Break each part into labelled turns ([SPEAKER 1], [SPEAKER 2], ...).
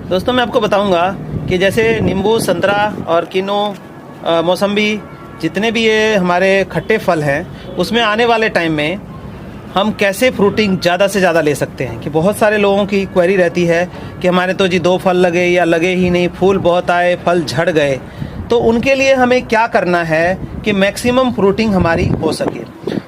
[SPEAKER 1] दोस्तों मैं आपको बताऊंगा कि जैसे नींबू, संतरा और किन्नू, मौसम्बी, जितने भी ये हमारे खट्टे फल हैं उसमें आने वाले टाइम में हम कैसे फ्रूटिंग ज़्यादा से ज़्यादा ले सकते हैं। कि बहुत सारे लोगों की क्वेरी रहती है कि हमारे तो जी 2 फल लगे या लगे ही नहीं, फूल बहुत आए, फल झड़ गए। तो उनके लिए हमें क्या करना है कि मैक्सिमम फ्रूटिंग हमारी हो सके।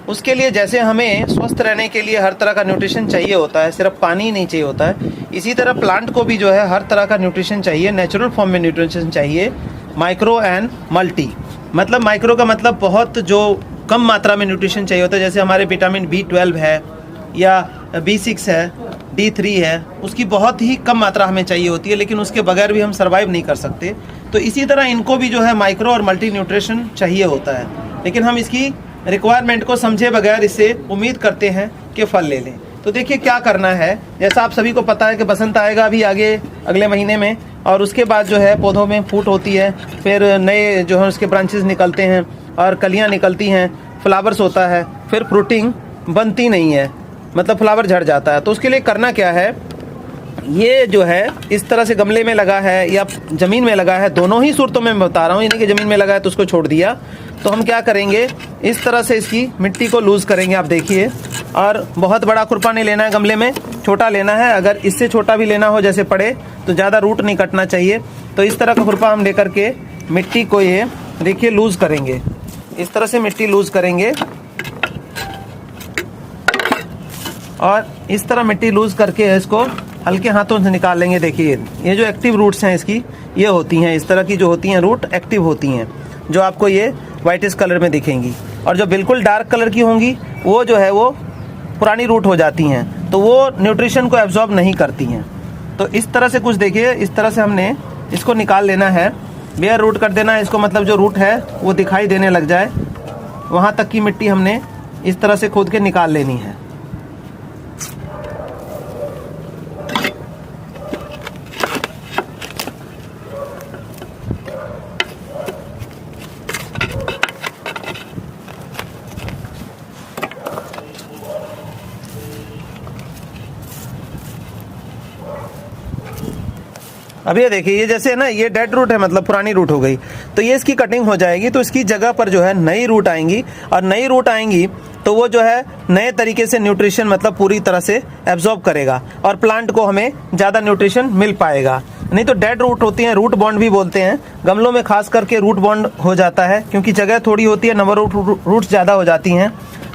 [SPEAKER 1] उसके लिए जैसे हमें स्वस्थ रहने के लिए हर तरह का न्यूट्रिशन चाहिए होता है, सिर्फ पानी ही नहीं चाहिए होता है, इसी तरह प्लांट को भी जो है हर तरह का न्यूट्रिशन चाहिए, नेचुरल फॉर्म में न्यूट्रिशन चाहिए, माइक्रो एंड मल्टी। मतलब माइक्रो का मतलब बहुत जो कम मात्रा में न्यूट्रिशन चाहिए होता है, जैसे हमारे विटामिन B12 है या B6 है, D3 है, उसकी बहुत ही कम मात्रा हमें चाहिए होती है, लेकिन उसके बगैर भी हम सर्वाइव नहीं कर सकते। तो इसी तरह इनको भी जो है माइक्रो और मल्टी न्यूट्रिशन चाहिए होता है, लेकिन हम इसकी रिक्वायरमेंट को समझे बगैर इससे उम्मीद करते हैं कि फल ले लें। तो देखिए क्या करना है। जैसा आप सभी को पता है कि बसंत आएगा अभी आगे अगले महीने में, और उसके बाद जो है पौधों में फूट होती है, फिर नए जो है उसके ब्रांचेस निकलते हैं और कलियां निकलती हैं, फ्लावर्स होता है, फिर फ्रूटिंग बनती नहीं है, मतलब फ्लावर झड़ जाता है। तो उसके लिए करना क्या है, ये जो है इस तरह से गमले में लगा है या ज़मीन में लगा है, दोनों ही सूरतों में मैं बता रहा हूँ, यानी कि ज़मीन में लगा है तो उसको छोड़ दिया। तो हम क्या करेंगे, इस तरह से इसकी मिट्टी को लूज़ करेंगे। आप देखिए, और बहुत बड़ा खुरपा नहीं लेना है गमले में, छोटा लेना है। अगर इससे छोटा भी लेना हो जैसे पड़े तो ज़्यादा रूट नहीं कटना चाहिए। तो इस तरह का खुरपा हम लेकर के मिट्टी को ये देखिए लूज़ करेंगे, इस तरह से मिट्टी लूज़ करेंगे और इस तरह मिट्टी लूज़ करके इसको हल्के हाथों से निकाल लेंगे। देखिए ये जो एक्टिव रूट्स हैं इसकी, ये होती हैं इस तरह की, जो होती हैं रूट एक्टिव होती हैं, जो आपको ये वाइटिश कलर में दिखेंगी। और जो बिल्कुल डार्क कलर की होंगी वो जो है वो पुरानी रूट हो जाती हैं, तो वो न्यूट्रिशन को एब्जॉर्ब नहीं करती हैं। तो इस तरह से कुछ देखिए, इस तरह से हमने इसको निकाल लेना है, बेयर रूट कर देना है इसको, मतलब जो रूट है वो दिखाई देने लग जाए वहाँ तक की मिट्टी हमने इस तरह से खोद के निकाल लेनी है। अब ये देखिए, ये जैसे है ना, ये डेड रूट है, मतलब पुरानी रूट हो गई, तो ये इसकी कटिंग हो जाएगी। तो इसकी जगह पर जो है नई रूट आएंगी, और नई रूट आएंगी तो वो जो है नए तरीके से न्यूट्रिशन मतलब पूरी तरह से एब्जॉर्ब करेगा और प्लांट को हमें ज़्यादा न्यूट्रिशन मिल पाएगा। नहीं तो डेड रूट होती हैं, रूट बॉन्ड भी बोलते हैं, गमलों में खास करके रूट बॉन्ड हो जाता है, क्योंकि जगह थोड़ी होती है, नंबर ऑफ रूट्स ज़्यादा हो जाती हैं,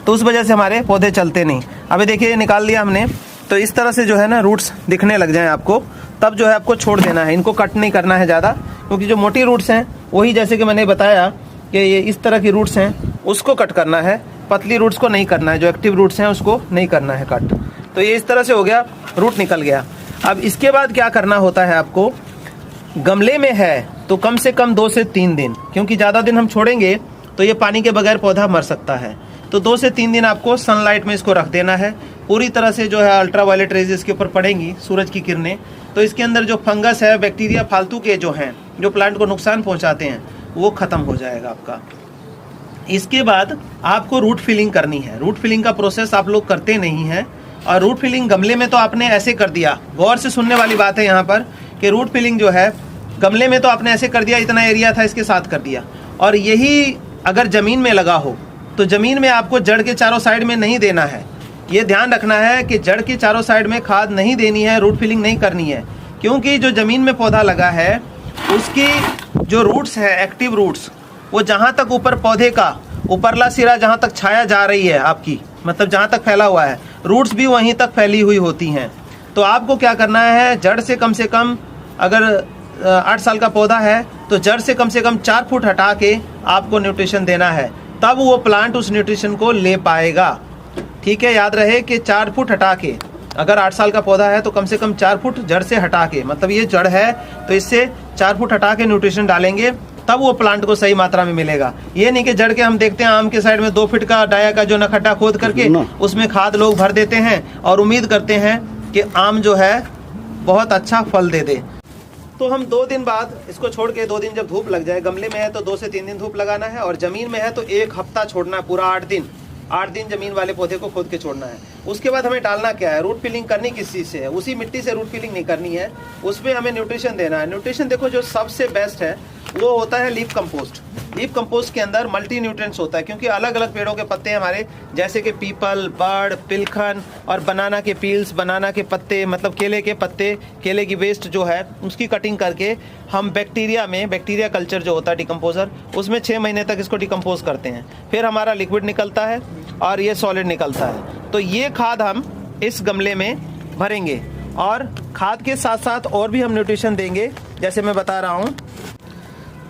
[SPEAKER 1] तो उस वजह से हमारे पौधे चलते नहीं। अभी देखिए ये निकाल लिया हमने, तो इस तरह से जो है ना रूट्स दिखने लग जाएं आपको, तब जो है आपको छोड़ देना है, इनको कट नहीं करना है ज़्यादा, क्योंकि जो मोटी रूट्स हैं वही, जैसे कि मैंने बताया कि ये इस तरह की रूट्स हैं उसको कट करना है, पतली रूट्स को नहीं करना है, जो एक्टिव रूट्स हैं उसको नहीं करना है कट। तो ये इस तरह से हो गया, रूट निकल गया। अब इसके बाद क्या करना होता है आपको, गमले में है तो कम से कम 2 से 3 दिन, क्योंकि ज़्यादा दिन हम छोड़ेंगे तो ये पानी के बगैर पौधा मर सकता है। तो 2 से 3 दिन आपको सनलाइट में इसको रख देना है, पूरी तरह से जो है अल्ट्रावायलेट रेज इसके ऊपर पड़ेंगी, सूरज की किरणें, तो इसके अंदर जो फंगस है, बैक्टीरिया फालतू के जो हैं, जो प्लांट को नुकसान पहुंचाते हैं, वो ख़त्म हो जाएगा आपका। इसके बाद आपको रूट फिलिंग करनी है। रूट फिलिंग का प्रोसेस आप लोग करते नहीं हैं, और रूट फिलिंग गमले में तो आपने ऐसे कर दिया, गौर से सुनने वाली बात है यहाँ पर कि रूट फिलिंग जो है गमले में तो आपने ऐसे कर दिया, इतना एरिया था इसके साथ कर दिया, और यही अगर ज़मीन में लगा हो तो ज़मीन में आपको जड़ के चारों साइड में नहीं देना है। ये ध्यान रखना है कि जड़ के चारों साइड में खाद नहीं देनी है, रूट फिलिंग नहीं करनी है, क्योंकि जो ज़मीन में पौधा लगा है उसकी जो रूट्स है, एक्टिव रूट्स, वो जहाँ तक ऊपर पौधे का ऊपरला सिरा जहाँ तक छाया जा रही है आपकी, मतलब जहाँ तक फैला हुआ है, रूट्स भी वहीं तक फैली हुई होती हैं। तो आपको क्या करना है, जड़ से कम अगर 8 साल का पौधा है तो जड़ से कम 4 फुट हटा के आपको न्यूट्रिशन देना है, तब वो प्लांट उस न्यूट्रिशन को ले पाएगा। ठीक है, याद रहे कि 4 फुट हटा के, अगर 8 साल का पौधा है तो कम से कम 4 फुट जड़ से हटा के, मतलब ये जड़ है तो इससे 4 फुट हटा के न्यूट्रिशन डालेंगे, तब वो प्लांट को सही मात्रा में मिलेगा। ये नहीं कि जड़ के हम देखते हैं आम के साइड में 2 फीट का डाया का जो नखट्टा खोद करके उसमें खाद लोग भर देते हैं और उम्मीद करते हैं कि आम जो है बहुत अच्छा फल दे दे। तो हम 2 दिन बाद इसको छोड़ के 2 दिन जब धूप लग जाए, गमले में है तो 2 से 3 दिन धूप लगाना है, और ज़मीन में है तो 1 हफ्ता छोड़ना है, पूरा 8 दिन। 8 दिन जमीन वाले पौधे को खोद के छोड़ना है। उसके बाद हमें डालना क्या है, रूट फिलिंग करनी किस चीज़ से है, उसी मिट्टी से रूट फिलिंग नहीं करनी है, उसमें हमें न्यूट्रिशन देना है। न्यूट्रिशन देखो जो सबसे बेस्ट है वो होता है लीफ कंपोस्ट। लीफ कंपोस्ट के अंदर मल्टी न्यूट्रिएंट्स होता है, क्योंकि अलग अलग पेड़ों के पत्ते हमारे, जैसे कि पीपल, बर्ड, पिलखन और बनाना के पील्स, बनाना के पत्ते मतलब केले के पत्ते, केले की वेस्ट जो है उसकी कटिंग करके हम बैक्टीरिया में, बैक्टीरिया कल्चर जो होता है डिकम्पोजर, उसमें 6 महीने तक इसको डिकम्पोज करते हैं। फिर हमारा लिक्विड निकलता है और ये सॉलिड निकलता है। तो ये खाद हम इस गमले में भरेंगे और खाद के साथ साथ और भी हम न्यूट्रिशन देंगे, जैसे मैं बता रहा हूँ।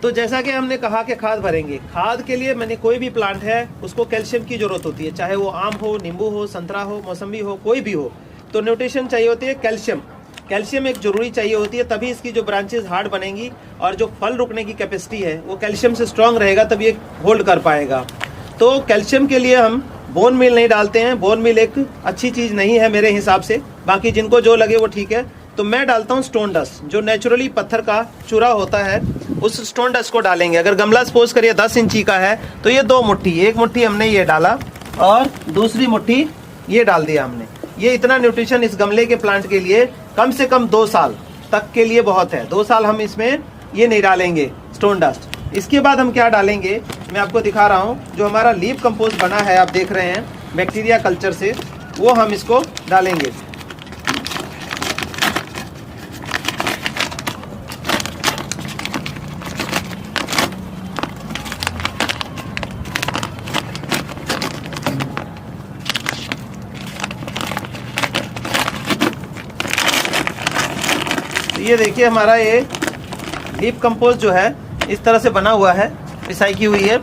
[SPEAKER 1] तो जैसा कि हमने कहा कि खाद भरेंगे, खाद के लिए मैंने कोई भी प्लांट है उसको कैल्शियम की जरूरत होती है, चाहे वो आम हो, नींबू हो, संतरा हो, मौसम्बी हो, कोई भी हो, तो न्यूट्रिशन चाहिए होती है कैल्शियम। कैल्शियम एक जरूरी चाहिए होती है, तभी इसकी जो ब्रांचेस हार्ड बनेंगी और जो फल रुकने की कैपेसिटी है वो कैल्शियम से स्ट्रांग रहेगा, तभी ये होल्ड कर पाएगा। तो कैल्शियम के लिए हम बोन मील नहीं डालते हैं, बोन मील एक अच्छी चीज़ नहीं है मेरे हिसाब से, बाकी जिनको जो लगे वो ठीक है। तो मैं डालता हूँ स्टोन डस्ट, जो नेचुरली पत्थर का चूरा होता है, उस स्टोन डस्ट को डालेंगे। अगर गमला सपोज करिए 10 इंची का है तो ये 2 मुट्ठी, एक मुट्ठी हमने ये डाला और दूसरी मुट्ठी ये डाल दिया हमने। ये इतना न्यूट्रिशन इस गमले के प्लांट के लिए कम से कम 2 साल तक के लिए बहुत है। 2 साल हम इसमें ये नहीं डालेंगे स्टोन डस्ट। इसके बाद हम क्या डालेंगे मैं आपको दिखा रहा हूँ। जो हमारा लीफ कंपोस्ट बना है आप देख रहे हैं बैक्टीरिया कल्चर से, वो हम इसको डालेंगे। ये देखिए हमारा ये लीफ कंपोस्ट जो है इस तरह से बना हुआ है, पिसाई की हुई है।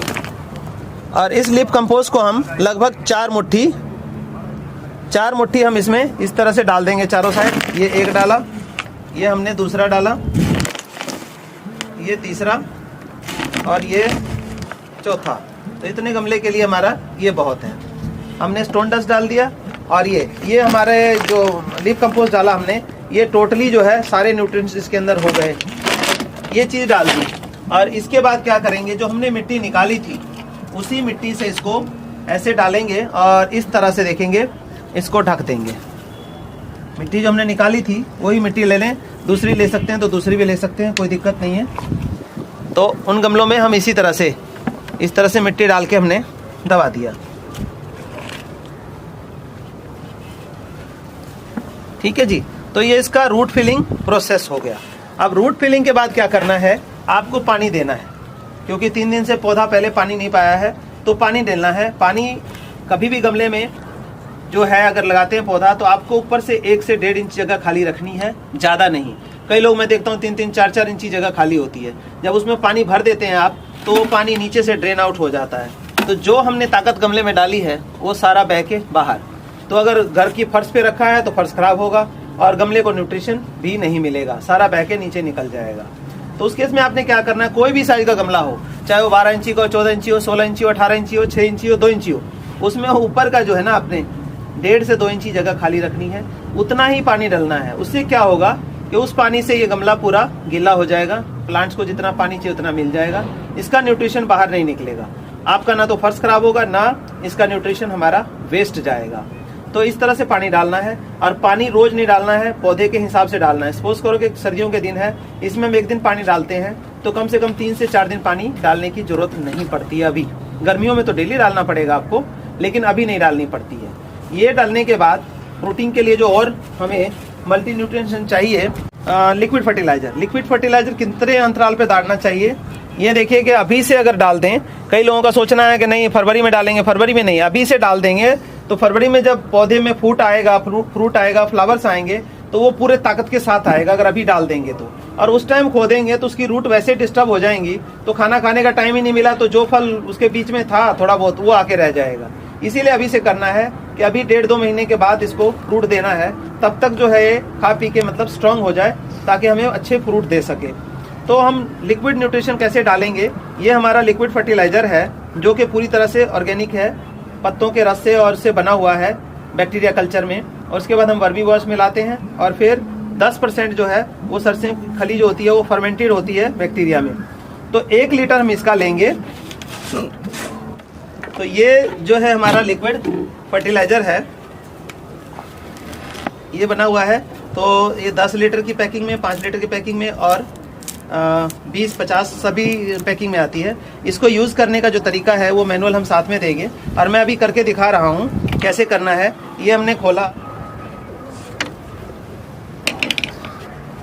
[SPEAKER 1] और इस लीफ कंपोस्ट को हम लगभग 4 मुट्ठी हम इसमें इस तरह से डाल देंगे चारों साइड। ये एक डाला, ये हमने दूसरा डाला, ये तीसरा और ये चौथा। तो इतने गमले के लिए हमारा ये बहुत है। हमने स्टोन डस्ट डाल दिया और ये हमारे जो लीफ कंपोस्ट डाला हमने, ये टोटली जो है सारे न्यूट्रिएंट्स इसके अंदर हो गए। ये चीज़ डाल दी और इसके बाद क्या करेंगे, जो हमने मिट्टी निकाली थी उसी मिट्टी से इसको ऐसे डालेंगे और इस तरह से देखेंगे इसको ढक देंगे। मिट्टी जो हमने निकाली थी वही मिट्टी ले लें, दूसरी ले सकते हैं तो दूसरी भी ले सकते हैं, कोई दिक्कत नहीं है। तो उन गमलों में हम इसी तरह से इस तरह से मिट्टी डाल के हमने दबा दिया। ठीक है जी। तो ये इसका रूट फिलिंग प्रोसेस हो गया। अब रूट फिलिंग के बाद क्या करना है, आपको पानी देना है, क्योंकि 3 दिन से पौधा पहले पानी नहीं पाया है, तो पानी डालना है। पानी कभी भी गमले में जो है अगर लगाते हैं पौधा, तो आपको ऊपर से 1 से 1.5 इंच जगह खाली रखनी है, ज़्यादा नहीं। कई लोग मैं देखता हूँ 3-3, 4-4 इंची जगह खाली होती है। जब उसमें पानी भर देते हैं आप, तो वो पानी नीचे से ड्रेन आउट हो जाता है। तो जो हमने ताकत गमले में डाली है वो सारा बह के बाहर। तो अगर घर की फर्श पे रखा है तो फर्श खराब होगा और गमले को न्यूट्रिशन भी नहीं मिलेगा, सारा बह के नीचे निकल जाएगा। तो उस केस में आपने क्या करना है, कोई भी साइज का गमला हो, चाहे वो 12 इंची का हो, 14 इंची हो, 16 इंची हो, 18 इंची हो, 6 इंची हो, 2 इंची हो, उसमें ऊपर का जो है ना आपने 1.5 से 2 इंची जगह खाली रखनी है, उतना ही पानी डालना है। उससे क्या होगा कि उस पानी से ये गमला पूरा गीला हो जाएगा, प्लांट्स को जितना पानी चाहिए उतना मिल जाएगा, इसका न्यूट्रिशन बाहर नहीं निकलेगा। आपका ना तो फर्श खराब होगा, ना इसका न्यूट्रिशन हमारा वेस्ट जाएगा। तो इस तरह से पानी डालना है और पानी रोज नहीं डालना है, पौधे के हिसाब से डालना है। सपोज करो कि सर्दियों के दिन है, इसमें हम 1 दिन पानी डालते हैं, तो कम से कम 3 से 4 दिन पानी डालने की जरूरत नहीं पड़ती है। अभी गर्मियों में तो डेली डालना पड़ेगा आपको, लेकिन अभी नहीं डालनी पड़ती है। ये डालने के बाद प्रोटीन के लिए जो और हमें मल्टी न्यूट्रिएंट्स चाहिए, लिक्विड फर्टिलाइजर। लिक्विड फर्टिलाइजर कितने अंतराल पे डालना चाहिए, ये देखिए कि अभी से अगर डाल दें, कई लोगों का सोचना है कि नहीं फरवरी में डालेंगे, फरवरी में नहीं, अभी से डाल देंगे तो फरवरी में जब पौधे में फ्रूट आएगा, फ्लावर्स आएंगे, तो वो पूरे ताकत के साथ आएगा अगर अभी डाल देंगे तो। और उस टाइम खोदेंगे तो उसकी रूट वैसे डिस्टर्ब हो जाएंगी, तो खाना खाने का टाइम ही नहीं मिला, तो जो फल उसके बीच में था थोड़ा बहुत वो आके रह जाएगा। इसीलिए अभी से करना है कि अभी 1.5-2 महीने के बाद इसको फ्रूट देना है, तब तक जो है ये खा पी के मतलब स्ट्रांग हो जाए, ताकि हमें अच्छे फ्रूट दे सके। तो हम लिक्विड न्यूट्रिशन कैसे डालेंगे, ये हमारा लिक्विड फर्टिलाइजर है जो कि पूरी तरह से ऑर्गेनिक है, पत्तों के रस से और से बना हुआ है बैक्टीरिया कल्चर में। और उसके बाद हम वर्मी वॉश मिलाते हैं और फिर 10% जो है वो सरसों की खली जो होती है वो फर्मेंटेड होती है बैक्टीरिया में। तो 1 लीटर हम इसका लेंगे तो ये जो है हमारा लिक्विड फर्टिलाइजर है, ये बना हुआ है। तो ये 10 लीटर की पैकिंग में, 5 लीटर की पैकिंग में और 20-50 सभी पैकिंग में आती है। इसको यूज़ करने का जो तरीका है वो मैनुअल हम साथ में देंगे और मैं अभी करके दिखा रहा हूँ कैसे करना है। ये हमने खोला,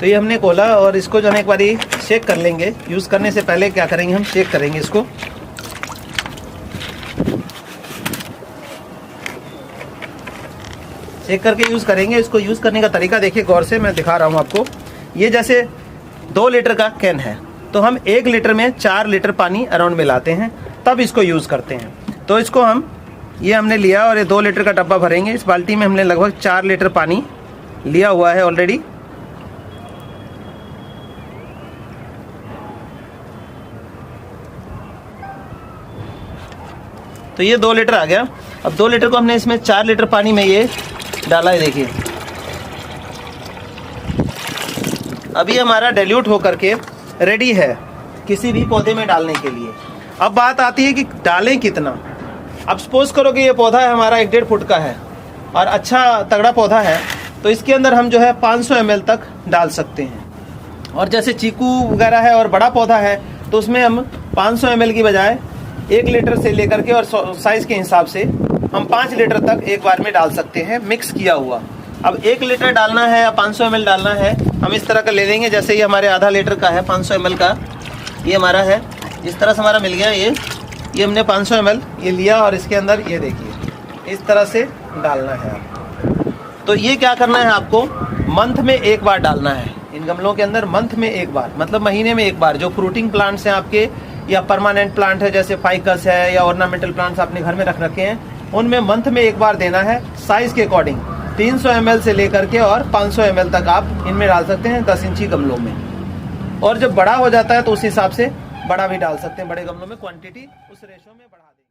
[SPEAKER 1] तो ये हमने खोला और इसको जो है एक बारी चेक कर लेंगे। यूज़ करने से पहले क्या करेंगे, हम चेक करेंगे इसको। चेक करके यूज़ करेंगे। इसको यूज़ करने का तरीका देखिए गौर से, मैं दिखा रहा हूँ आपको। ये जैसे 2 लीटर का कैन है, तो हम 1 लीटर में 4 लीटर पानी अराउंड मिलाते हैं, तब इसको यूज़ करते हैं। तो इसको हम, ये हमने लिया और ये 2 लीटर का डब्बा भरेंगे। इस बाल्टी में हमने लगभग 4 लीटर पानी लिया हुआ है ऑलरेडी। तो ये 2 लीटर आ गया। अब 2 लीटर को हमने इसमें 4 लीटर पानी में ये डाला है, देखिए अभी हमारा डाइल्यूट होकर के रेडी है किसी भी पौधे में डालने के लिए। अब बात आती है कि डालें कितना। अब सपोज करो कि ये पौधा है हमारा 1-1.5 फुट का है और अच्छा तगड़ा पौधा है, तो इसके अंदर हम जो है 500 ml तक डाल सकते हैं। और जैसे चीकू वगैरह है और बड़ा पौधा है, तो उसमें हम 500 ml की बजाय 1 लीटर से लेकर के और साइज के हिसाब से हम 5 लीटर तक एक बार में डाल सकते हैं मिक्स किया हुआ। अब 1 लीटर डालना है या 500 ml डालना है, हम इस तरह का ले लेंगे। जैसे ये हमारे आधा लीटर का है 500 ml का, ये हमारा है, इस तरह से हमारा मिल गया। ये हमने 500 ml ये लिया और इसके अंदर ये देखिए इस तरह से डालना है आपको। तो ये क्या करना है आपको, मंथ में 1 बार डालना है इन गमलों के अंदर। मंथ में 1 बार मतलब महीने में 1 बार। जो फ्रूटिंग प्लांट्स हैं आपके या परमानेंट प्लांट है जैसे फाइकस है या ऑर्नामेंटल प्लांट्स आपने घर में रख रखे हैं, उनमें मंथ में 1 बार देना है साइज के अकॉर्डिंग। 300 ml से लेकर के और 500 ml तक आप इनमें डाल सकते हैं 10 इंची गमलों में। और जब बड़ा हो जाता है तो उस हिसाब से बड़ा भी डाल सकते हैं। बड़े गमलों में क्वांटिटी उस रेशो में बढ़ा दें।